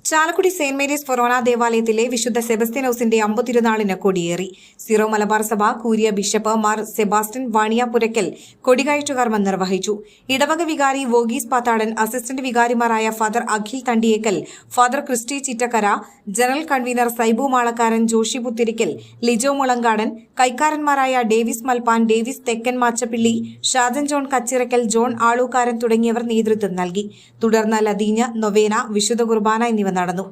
Chalakudy saint Mary's ഫൊറോന ദേവാലയത്തിലെ വിശുദ്ധ സെബസ്ത്യാനോസിന്റെ അമ്പതിരുനാളിന് കൊടിയേറി. സീറോ മലബാർ സഭ കൂരിയ ബിഷപ്പ് മാർ സെബാസ്റ്റ്യൻ വാണിയാപുരയ്ക്കൽ കൊടികയറ്റുകർമ്മം നിർവഹിച്ചു. ഇടവക വികാരി വോഗീസ് പാത്താടൻ, അസിസ്റ്റന്റ് വികാരിമാരായ father Akhil Thandiyekkal, father Christy Chittakkara, general convener Saibu Malakkaran, Joshy Puthirikkal, Lijo Mulankadan, കൈക്കാരന്മാരായ ഡേവിസ് മൽപ്പാൻ, ഡേവിസ് തെക്കൻ മാച്ചപ്പിള്ളി, ഷാജൻ ജോൺ കച്ചിറക്കൽ, ജോൺ ആളൂക്കാരൻ തുടങ്ങിയവർ നേതൃത്വം നൽകി. തുടർന്ന് ലതീഞ്ഞ്, നൊവേന, വിശുദ്ധ കുർബാന എന്നിവ നടന്നു.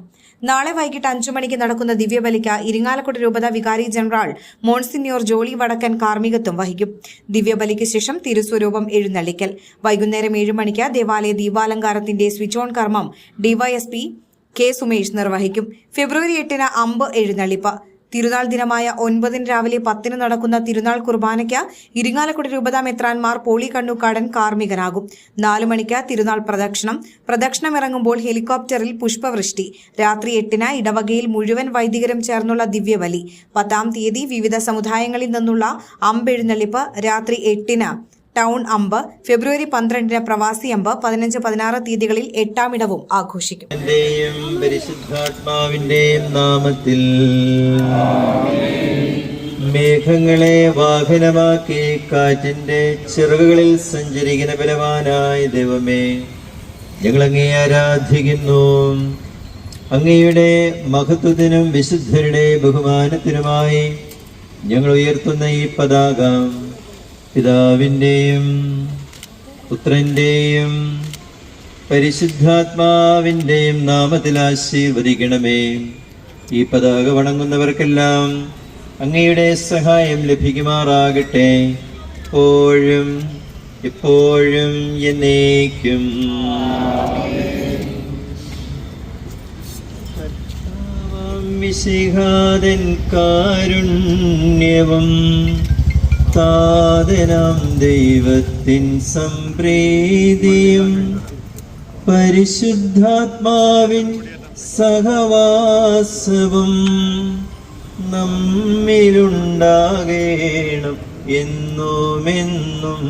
നാളെ വൈകിട്ട് 5 മണിക്ക് നടക്കുന്ന ദിവ്യബലിക്ക് ഇരിങ്ങാലക്കുട രൂപത വികാരി ജനറൽ മോൺസിഞ്ഞോർ ജോളി വടക്കൻ കാർമ്മികത്വം വഹിക്കും. ദിവ്യബലിക്ക് ശേഷം തിരുസ്വരൂപം എഴുന്നള്ളിക്കൽ. വൈകുന്നേരം 7 മണിക്ക് ദേവാലയ ദീപാലങ്കാരത്തിന്റെ സ്വിച്ച് ഓൺ കർമ്മം ഡിവൈഎസ്പി കെ സുമേഷ് നിർവഹിക്കും. ഫെബ്രുവരി 8-ന് അമ്പ് എഴുന്നള്ളിപ്പ്. തിരുനാൾ ദിനമായ 9-ന് രാവിലെ 10-ന് നടക്കുന്ന തിരുനാൾ കുർബാനയ്ക്ക് ഇരിങ്ങാലക്കുട രൂപത മെത്രാൻമാർ പോളി കണ്ണൂക്കാടൻ കാർമ്മികനാകും. 4 മണിക്ക് തിരുനാൾ പ്രദക്ഷിണം ഇറങ്ങുമ്പോൾ ഹെലികോപ്റ്ററിൽ പുഷ്പവൃഷ്ടി. രാത്രി 8-ന് ഇടവകയിൽ മുഴുവൻ വൈദികരും ചേർന്നുള്ള ദിവ്യബലി. 10-ാം തീയതി വിവിധ സമുദായങ്ങളിൽ നിന്നുള്ള അമ്പെഴുന്നള്ളിപ്പ്. രാത്രി 8-ന് ടൗൺ അമ്പ്. ഫെബ്രുവരി 12-ന് പ്രവാസി അമ്പ്. 15, 16 തീയതികളിൽ 8-ാം ഇടവും ആഘോഷിക്കും. പരിശുദ്ധാത്മാവിന്റെയും നാമത്തിൽ മേഘങ്ങളെ വാഹനമാക്കി കാറ്റിന്റെ ചിറകുകളിൽ സഞ്ചരിക്കുന്ന ബലവാനായ ദൈവമേ, ഞങ്ങളങ്ങേ ആരാധിക്കുന്നു. അങ്ങയുടെ മഹത്വത്തിനും വിശുദ്ധരുടെ ബഹുമാനത്തിനുമായി ഞങ്ങൾ ഉയർത്തുന്ന ഈ പതാക പിതാവിൻ്റെയും പുത്രൻ്റെയും പരിശുദ്ധാത്മാവിൻ്റെയും നാമത്തിൽ ആശീർവദിക്കണമേ. ഈ പതാക വണങ്ങുന്നവർക്കെല്ലാം അങ്ങയുടെ സഹായം ലഭിക്കുമാറാകട്ടെ, എപ്പോഴും എപ്പോഴും എന്നേക്കും. മിശിഹാതൻ കാരുണ്യവും താതനാം ദൈവത്തിൻ സംപ്രീതിയും പരിശുദ്ധാത്മാവിൻ സഹവാസവും നമ്മിലുണ്ടാകേണം എന്നുമെന്നും.